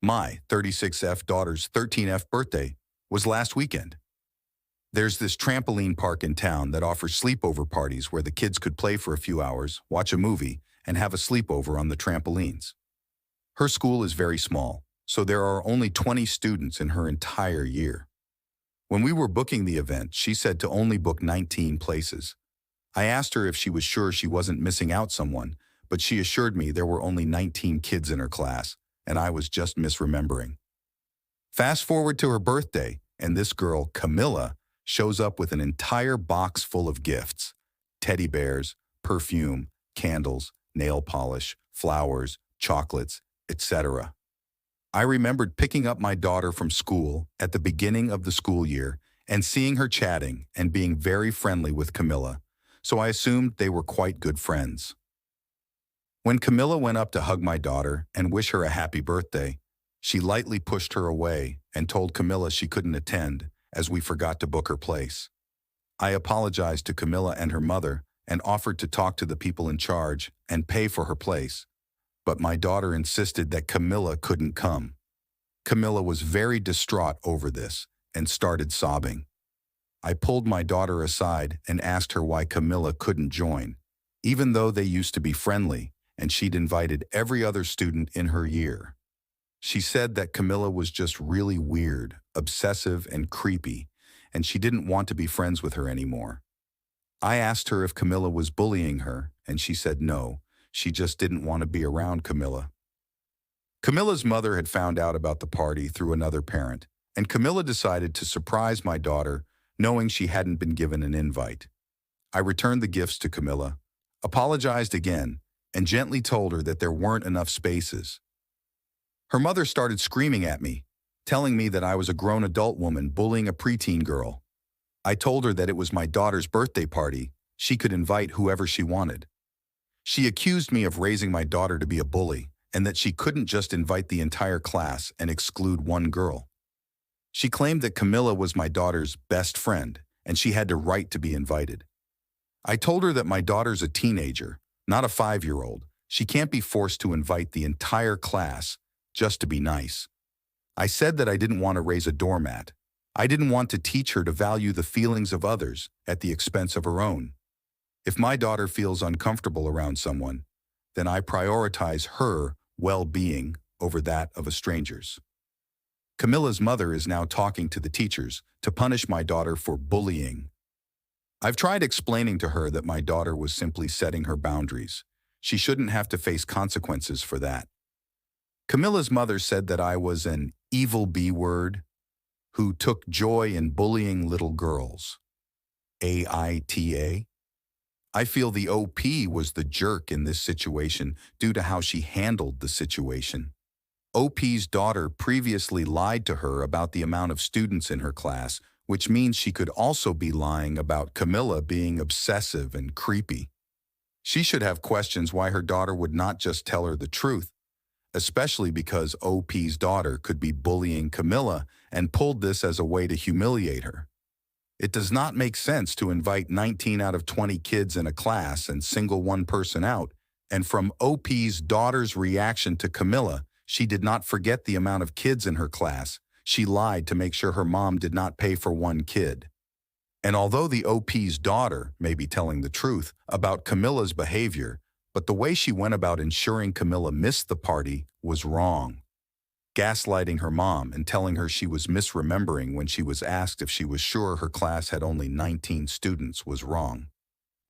My 36F daughter's 13F birthday was last weekend. There's this trampoline park in town that offers sleepover parties where the kids could play for a few hours, watch a movie, and have a sleepover on the trampolines. Her school is very small, so there are only 20 students in her entire year. When we were booking the event, she said to only book 19 places. I asked her if she was sure she wasn't missing out someone, but she assured me there were only 19 kids in her class, and I was just misremembering. Fast forward to her birthday, and this girl, Camilla, shows up with an entire box full of gifts: teddy bears, perfume, candles, nail polish, flowers, chocolates, etc. I remembered picking up my daughter from school at the beginning of the school year and seeing her chatting and being very friendly with Camilla, so I assumed they were quite good friends. When Camilla went up to hug my daughter and wish her a happy birthday, she lightly pushed her away and told Camilla she couldn't attend as we forgot to book her place. I apologized to Camilla and her mother and offered to talk to the people in charge and pay for her place, but my daughter insisted that Camilla couldn't come. Camilla was very distraught over this and started sobbing. I pulled my daughter aside and asked her why Camilla couldn't join, even though they used to be friendly and she'd invited every other student in her year. She said that Camilla was just really weird, obsessive, and creepy, and she didn't want to be friends with her anymore. I asked her if Camilla was bullying her, and she said no, she just didn't want to be around Camilla. Camilla's mother had found out about the party through another parent, and Camilla decided to surprise my daughter, knowing she hadn't been given an invite. I returned the gifts to Camilla, apologized again, and gently told her that there weren't enough spaces. Her mother started screaming at me, telling me that I was a grown adult woman bullying a preteen girl. I told her that it was my daughter's birthday party. She could invite whoever she wanted. She accused me of raising my daughter to be a bully and that she couldn't just invite the entire class and exclude one girl. She claimed that Camilla was my daughter's best friend and she had the right to be invited. I told her that my daughter's a teenager, not a 5-year-old. She can't be forced to invite the entire class just to be nice. I said that I didn't want to raise a doormat. I didn't want to teach her to value the feelings of others at the expense of her own. If my daughter feels uncomfortable around someone, then I prioritize her well-being over that of a stranger's. Camilla's mother is now talking to the teachers to punish my daughter for bullying. I've tried explaining to her that my daughter was simply setting her boundaries. She shouldn't have to face consequences for that. Camilla's mother said that I was an evil B-word who took joy in bullying little girls. AITA? I feel the OP was the jerk in this situation due to how she handled the situation. OP's daughter previously lied to her about the amount of students in her class, which means she could also be lying about Camilla being obsessive and creepy. She should have questions why her daughter would not just tell her the truth, especially because OP's daughter could be bullying Camilla and pulled this as a way to humiliate her. It does not make sense to invite 19 out of 20 kids in a class and single one person out, and from OP's daughter's reaction to Camilla, she did not forget the amount of kids in her class. She lied to make sure her mom did not pay for one kid. And although the OP's daughter may be telling the truth about Camilla's behavior, but the way she went about ensuring Camilla missed the party was wrong. Gaslighting her mom and telling her she was misremembering when she was asked if she was sure her class had only 19 students was wrong.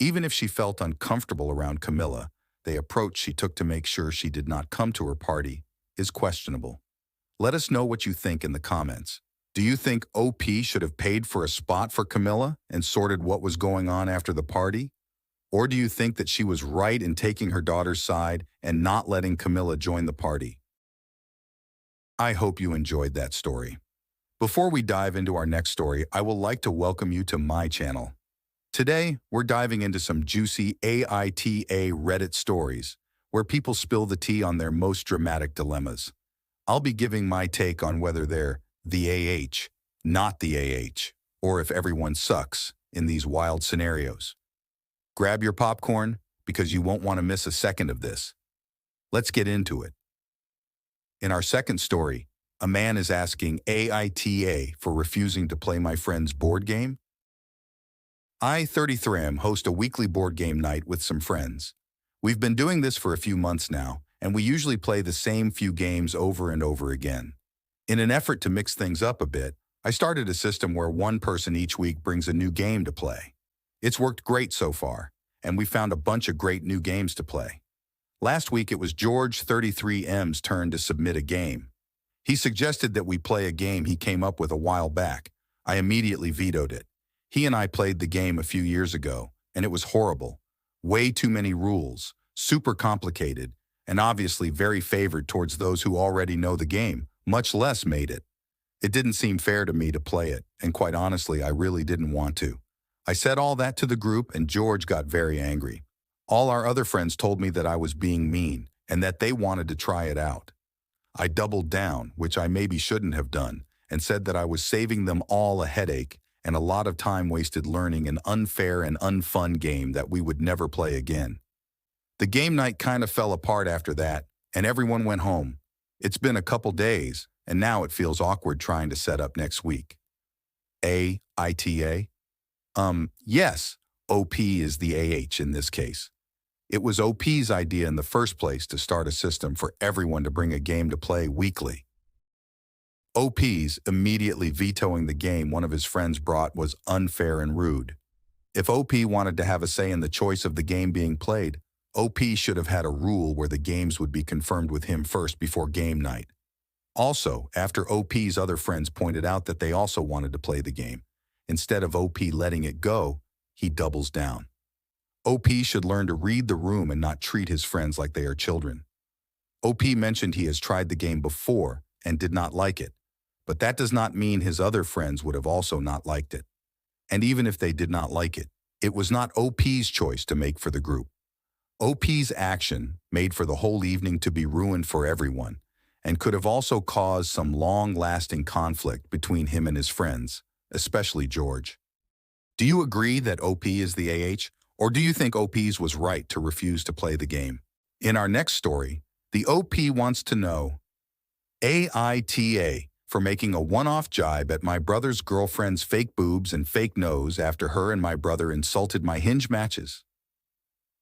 Even if she felt uncomfortable around Camilla, the approach she took to make sure she did not come to her party is questionable. Let us know what you think in the comments. Do you think OP should have paid for a spot for Camilla and sorted what was going on after the party? Or do you think that she was right in taking her daughter's side and not letting Camilla join the party? I hope you enjoyed that story. Before we dive into our next story, I would like to welcome you to my channel. Today, we're diving into some juicy AITA Reddit stories where people spill the tea on their most dramatic dilemmas. I'll be giving my take on whether they're the AH, not the AH, or if everyone sucks in these wild scenarios. Grab your popcorn because you won't want to miss a second of this. Let's get into it. In our second story, a man is asking AITA for refusing to play my friend's board game. I, 33, host a weekly board game night with some friends. We've been doing this for a few months now, and we usually play the same few games over and over again. In an effort to mix things up a bit, I started a system where one person each week brings a new game to play. It's worked great so far, and we found a bunch of great new games to play. Last week it was George 33M's turn to submit a game. He suggested that we play a game he came up with a while back. I immediately vetoed it. He and I played the game a few years ago, and it was horrible. Way too many rules, super complicated, and obviously very favored towards those who already know the game, much less made it. It didn't seem fair to me to play it, and quite honestly, I really didn't want to. I said all that to the group, and George got very angry. All our other friends told me that I was being mean, and that they wanted to try it out. I doubled down, which I maybe shouldn't have done, and said that I was saving them all a headache and a lot of time wasted learning an unfair and unfun game that we would never play again. The game night kind of fell apart after that, and everyone went home. It's been a couple days, and now it feels awkward trying to set up next week. AITA? Yes, OP is the AH in this case. It was OP's idea in the first place to start a system for everyone to bring a game to play weekly. OP's immediately vetoing the game one of his friends brought was unfair and rude. If OP wanted to have a say in the choice of the game being played, OP should have had a rule where the games would be confirmed with him first before game night. Also, after OP's other friends pointed out that they also wanted to play the game, instead of OP letting it go, he doubles down. OP should learn to read the room and not treat his friends like they are children. OP mentioned he has tried the game before and did not like it, but that does not mean his other friends would have also not liked it. And even if they did not like it, it was not OP's choice to make for the group. OP's action made for the whole evening to be ruined for everyone and could have also caused some long-lasting conflict between him and his friends, especially George. Do you agree that OP is the AH, or do you think OP's was right to refuse to play the game? In our next story, the OP wants to know AITA for making a one-off jibe at my brother's girlfriend's fake boobs and fake nose after her and my brother insulted my Hinge matches.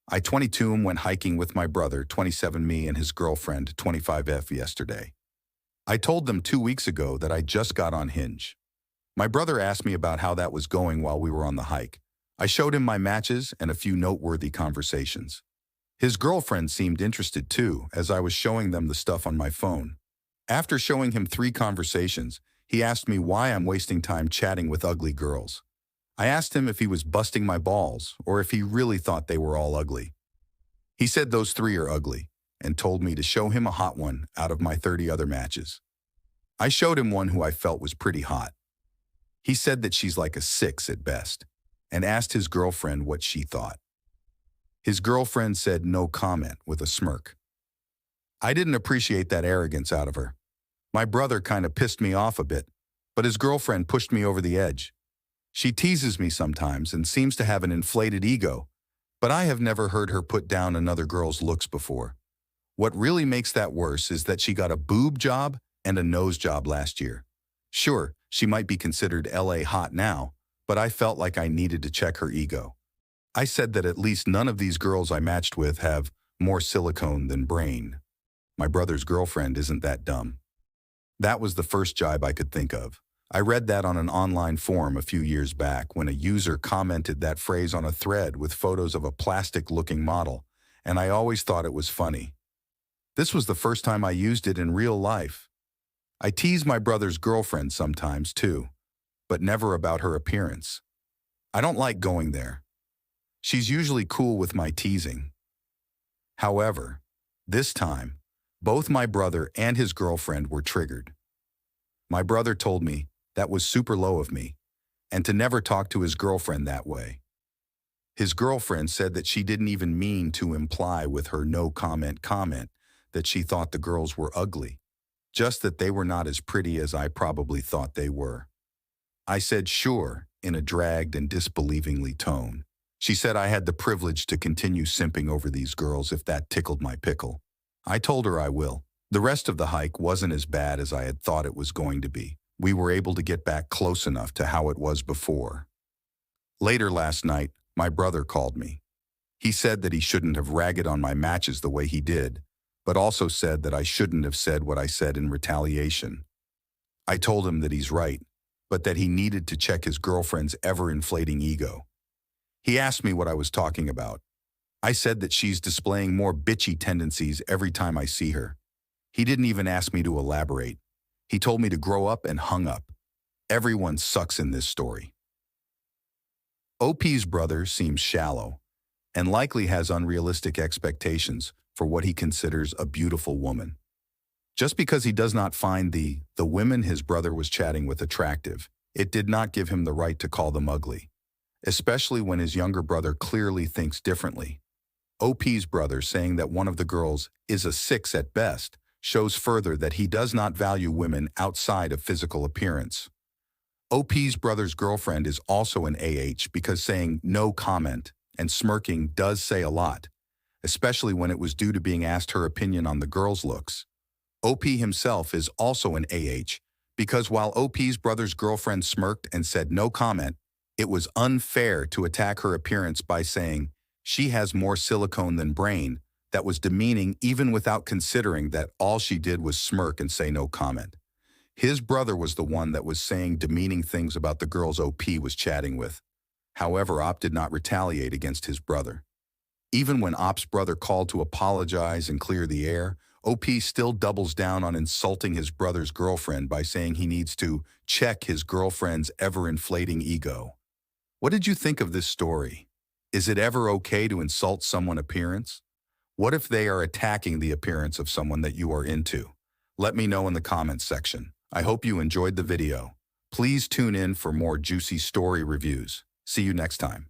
I, 22, went hiking with my brother, 27, me, and his girlfriend, 25F, yesterday. I told them 2 weeks ago that I just got on Hinge. My brother asked me about how that was going while we were on the hike. I showed him my matches and a few noteworthy conversations. His girlfriend seemed interested too, as I was showing them the stuff on my phone. After showing him 3 conversations, he asked me why I'm wasting time chatting with ugly girls. I asked him if he was busting my balls or if he really thought they were all ugly. He said those 3 are ugly and told me to show him a hot one out of my 30 other matches. I showed him one who I felt was pretty hot. He said that she's like a 6 at best and asked his girlfriend what she thought. His girlfriend said no comment with a smirk. I didn't appreciate that arrogance out of her. My brother kind of pissed me off a bit, but his girlfriend pushed me over the edge. She teases me sometimes and seems to have an inflated ego, but I have never heard her put down another girl's looks before. What really makes that worse is that she got a boob job and a nose job last year. Sure, she might be considered LA hot now, but I felt like I needed to check her ego. I said that at least none of these girls I matched with have more silicone than brain. My brother's girlfriend isn't that dumb. That was the first jibe I could think of. I read that on an online forum a few years back when a user commented that phrase on a thread with photos of a plastic-looking model, and I always thought it was funny. This was the first time I used it in real life. I tease my brother's girlfriend sometimes too, but never about her appearance. I don't like going there. She's usually cool with my teasing. However, this time, both my brother and his girlfriend were triggered. My brother told me that was super low of me, and to never talk to his girlfriend that way. His girlfriend said that she didn't even mean to imply with her no comment that she thought the girls were ugly, just that they were not as pretty as I probably thought they were. I said sure in a dragged and disbelievingly tone. She said I had the privilege to continue simping over these girls if that tickled my pickle. I told her I will. The rest of the hike wasn't as bad as I had thought it was going to be. We were able to get back close enough to how it was before. Later last night, my brother called me. He said that he shouldn't have ragged on my matches the way he did, but also said that I shouldn't have said what I said in retaliation. I told him that he's right, but that he needed to check his girlfriend's ever-inflating ego. He asked me what I was talking about. I said that she's displaying more bitchy tendencies every time I see her. He didn't even ask me to elaborate. He told me to grow up and hung up. Everyone sucks in this story. OP's brother seems shallow and likely has unrealistic expectations for what he considers a beautiful woman. Just because he does not find the women his brother was chatting with attractive, it did not give him the right to call them ugly, especially when his younger brother clearly thinks differently. OP's brother saying that one of the girls is a 6 at best shows further that he does not value women outside of physical appearance. OP's brother's girlfriend is also an AH because saying no comment and smirking does say a lot, especially when it was due to being asked her opinion on the girl's looks. OP himself is also an AH because while OP's brother's girlfriend smirked and said no comment, it was unfair to attack her appearance by saying she has more silicone than brain. That was demeaning even without considering that all she did was smirk and say no comment. His brother was the one that was saying demeaning things about the girls OP was chatting with. However, OP did not retaliate against his brother. Even when OP's brother called to apologize and clear the air, OP still doubles down on insulting his brother's girlfriend by saying he needs to check his girlfriend's ever-inflating ego. What did you think of this story? Is it ever okay to insult someone's appearance? What if they are attacking the appearance of someone that you are into? Let me know in the comments section. I hope you enjoyed the video. Please tune in for more juicy story reviews. See you next time.